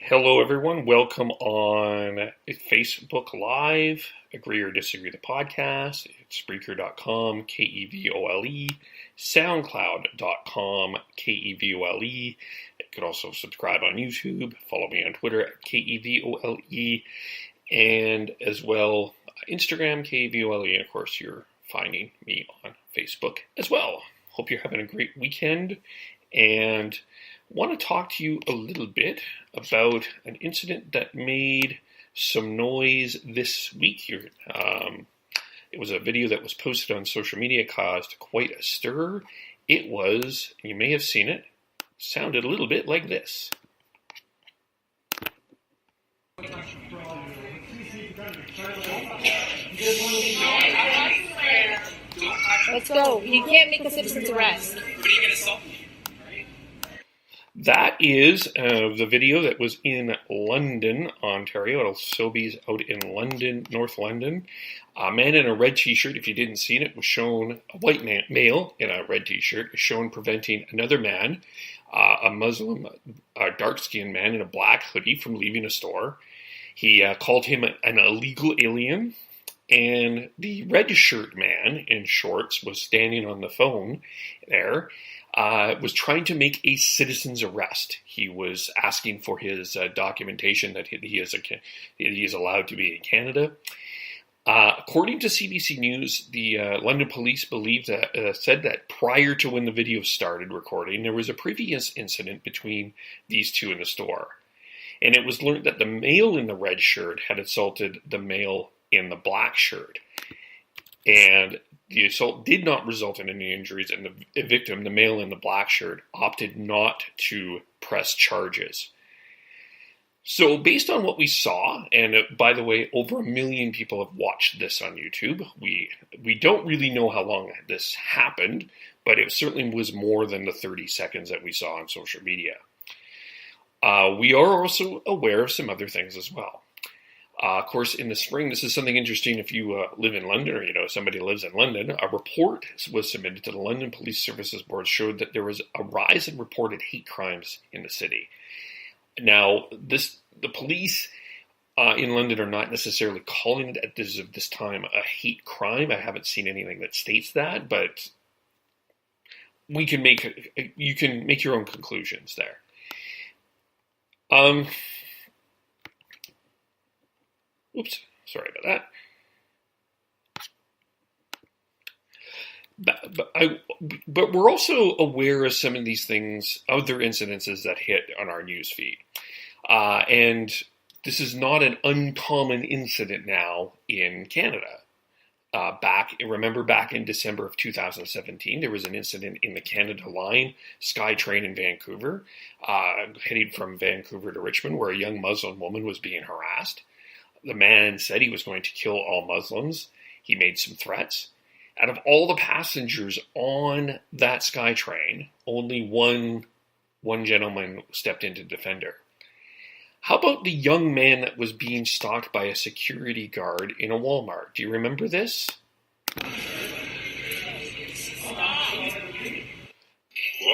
Hello, everyone. Welcome on Facebook Live. Agree or Disagree the podcast. It's Spreaker.com, Kevole, Soundcloud.com, Kevole. You can also subscribe on YouTube. Follow me on Twitter at Kevole. And as well, Instagram, Kevole. And of course, you're finding me on Facebook as well. Hope you're having a great weekend. And want to talk to you a little bit about an incident that made some noise this week. It was a video that was posted on social media, caused quite a stir. It was, you may have seen it, sounded a little bit like this. Let's go. You can't make a citizen's arrest. What are you going to stop me? That is the video that was in London, Ontario, at Sobeys out in London, North London. A man in a red t-shirt, if you didn't see it, was shown, a white male in a red t-shirt, was shown preventing another man, a Muslim, a dark-skinned man in a black hoodie from leaving a store. He called him an illegal alien, and the red shirt man in shorts was standing on the phone there. Was trying to make a citizen's arrest. He was asking for his documentation that he is allowed to be in Canada. According to CBC News, the London police said that prior to when the video started recording, there was a previous incident between these two in the store. And it was learned that the male in the red shirt had assaulted the male in the black shirt. And the assault did not result in any injuries, and the victim, the male in the black shirt, opted not to press charges. So based on what we saw, and by the way, over 1 million people have watched this on YouTube. We don't really know how long this happened, but it certainly was more than the 30 seconds that we saw on social media. We are also aware of some other things as well. Of course, in the spring, this is something interesting if you live in London or somebody lives in London. A report was submitted to the London Police Services Board showed that there was a rise in reported hate crimes in the city. Now, the police in London are not necessarily calling it at this time a hate crime. I haven't seen anything that states that, but you can make your own conclusions there. Oops, sorry about that. But we're also aware of some of these things, other incidences that hit on our newsfeed. And this is not an uncommon incident now in Canada. Back in December of 2017, there was an incident in the Canada Line SkyTrain in Vancouver, heading from Vancouver to Richmond, where a young Muslim woman was being harassed. The man said he was going to kill all Muslims. He made some threats. Out of all the passengers on that SkyTrain, only one gentleman stepped in to defend her. How about the young man that was being stalked by a security guard in a Walmart? Do you remember this? Why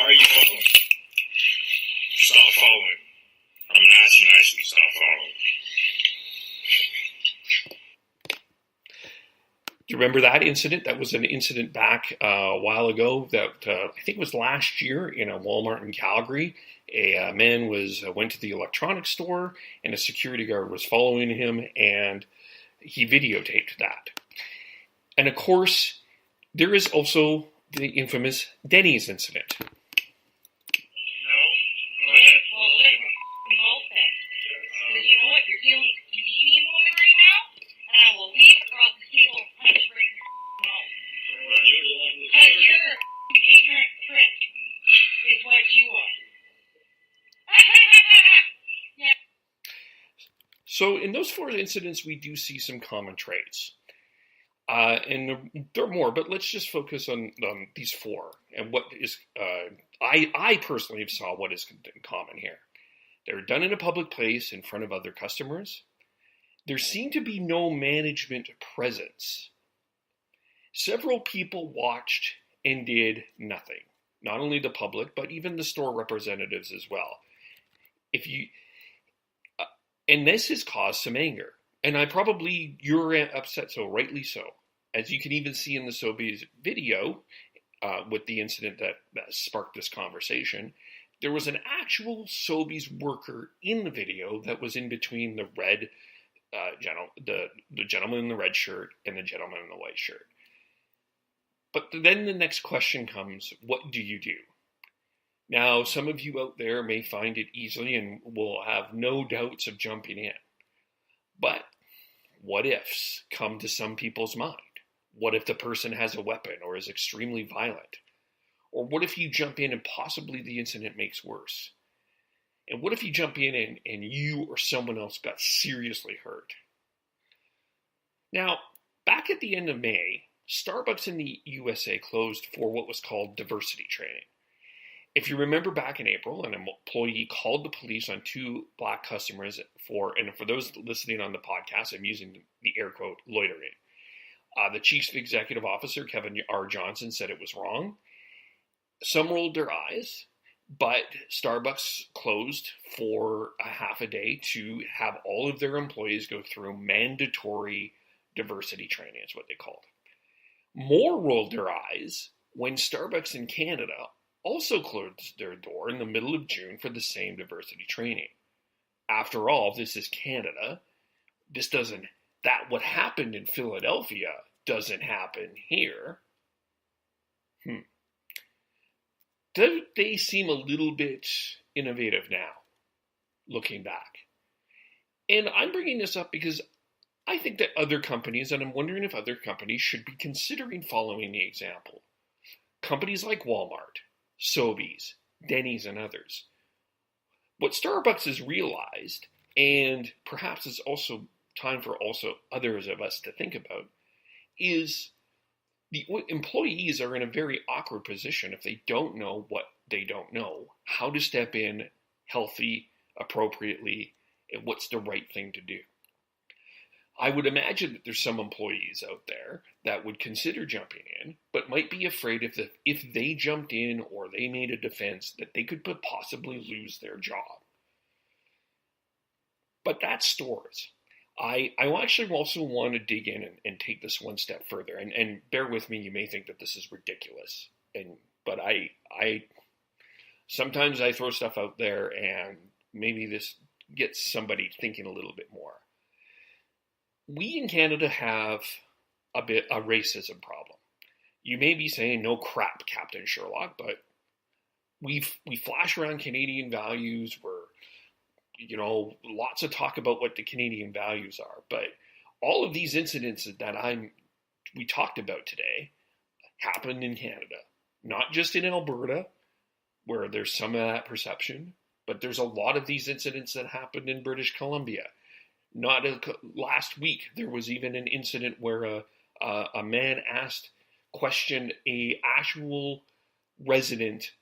are you following? Stop following. I'm going to ask you nicely, stop following. Do you remember that incident? That was an incident back a while ago that I think was last year in a Walmart in Calgary. A man went to the electronics store and a security guard was following him and he videotaped that. And of course, there is also the infamous Denny's incident. So in those 4 incidents, we do see some common traits. And there are more, but let's just focus on these 4. And what is, I personally saw what is common here. They're done in a public place in front of other customers. There seemed to be no management presence. Several people watched and did nothing. Not only the public, but even the store representatives as well. And this has caused some anger. And you're upset, so rightly so. As you can even see in the Sobeys video, with the incident that sparked this conversation, there was an actual Sobeys worker in the video that was in between the the gentleman in the red shirt and the gentleman in the white shirt. But then the next question comes, what do you do? Now, some of you out there may find it easily and will have no doubts of jumping in. But what ifs come to some people's mind? What if the person has a weapon or is extremely violent? Or what if you jump in and possibly the incident makes worse? And what if you jump in and you or someone else got seriously hurt? Now, back at the end of May, Starbucks in the USA closed for what was called diversity training. If you remember back in April, an employee called the police on 2 black customers and for those listening on the podcast, I'm using the air quote, loitering. The chief executive officer, Kevin R. Johnson, said it was wrong. Some rolled their eyes, but Starbucks closed for a half a day to have all of their employees go through mandatory diversity training, is what they called it. More rolled their eyes when Starbucks in Canada also closed their door in the middle of June for the same diversity training. After all, this is Canada. What happened in Philadelphia doesn't happen here. Do they seem a little bit innovative now, looking back? And I'm bringing this up because I think that other companies, and I'm wondering if other companies should be considering following the example. Companies like Walmart, Sobeys, Denny's, and others. What Starbucks has realized, and perhaps it's also time for others of us to think about, is the employees are in a very awkward position if they don't know what they don't know, how to step in healthy, appropriately, and what's the right thing to do. I would imagine that there's some employees out there that would consider jumping in, but might be afraid if they jumped in or they made a defense that they could possibly lose their job. But that's stores. I actually also want to dig in and take this one step further. And bear with me, you may think that this is ridiculous. But I sometimes I throw stuff out there and maybe this gets somebody thinking a little bit more. We in Canada have a racism problem. You may be saying, no crap, Captain Sherlock, but we flash around Canadian values. Lots of talk about what the Canadian values are, but all of these incidents that we talked about today happened in Canada, not just in Alberta, where there's some of that perception, but there's a lot of these incidents that happened in British Columbia. Last week, there was even an incident where a man questioned a actual resident,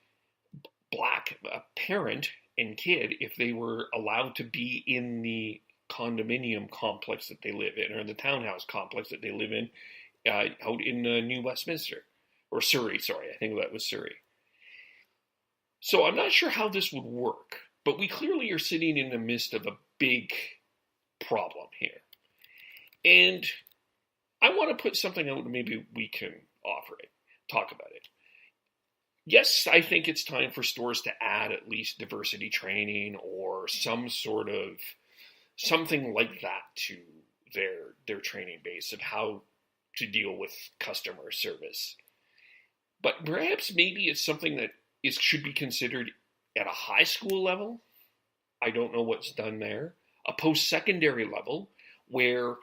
black parent and kid, if they were allowed to be in the condominium complex that they live in, or the townhouse complex that they live in, out in New Westminster, or Surrey, sorry, I think that was Surrey. So I'm not sure how this would work, but we clearly are sitting in the midst of a big problem here. And I want to put something out, maybe we can talk about it. Yes, I think it's time for stores to add at least diversity training or some sort of something like that to their training base of how to deal with customer service. But perhaps maybe it's something that should be considered at a high school level. I don't know what's done there. A post-secondary level where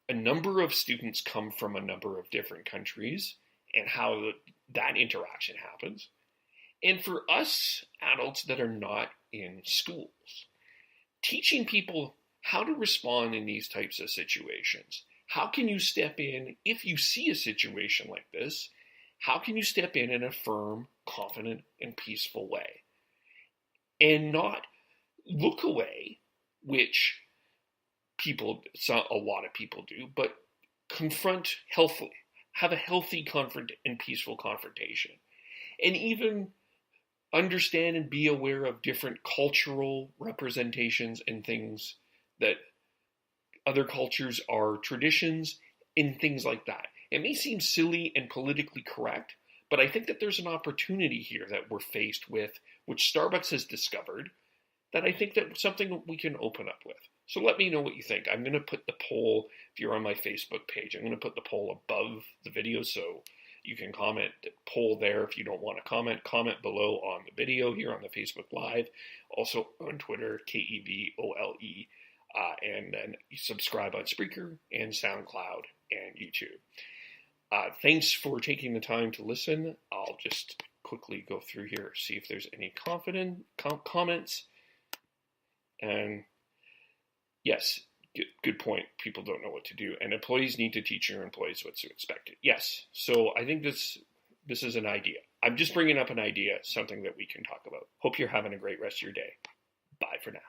a number of students come from a number of different countries and how that interaction happens. And for us adults that are not in schools, teaching people how to respond in these types of situations. How can you step in if you see a situation like this? How can you step in a firm, confident, and peaceful way? And not look away, which a lot of people do, but confront healthily. Have a healthy and peaceful confrontation. And even understand and be aware of different cultural representations and things that other cultures are traditions and things like that. It may seem silly and politically correct, but I think that there's an opportunity here that we're faced with, which Starbucks has discovered, that I think that something we can open up with. So let me know what you think. I'm going to put the poll, if you're on my Facebook page, I'm going to put the poll above the video so you can comment, poll there. If you don't want to comment below on the video here on the Facebook Live. Also on Twitter, KEVOLE. And then subscribe on Spreaker and SoundCloud and YouTube. Thanks for taking the time to listen. I'll just quickly go through here, see if there's any comments. And yes, good point. People don't know what to do. And employees need to teach your employees what to expect. Yes. So I think this is an idea. I'm just bringing up an idea, something that we can talk about. Hope you're having a great rest of your day. Bye for now.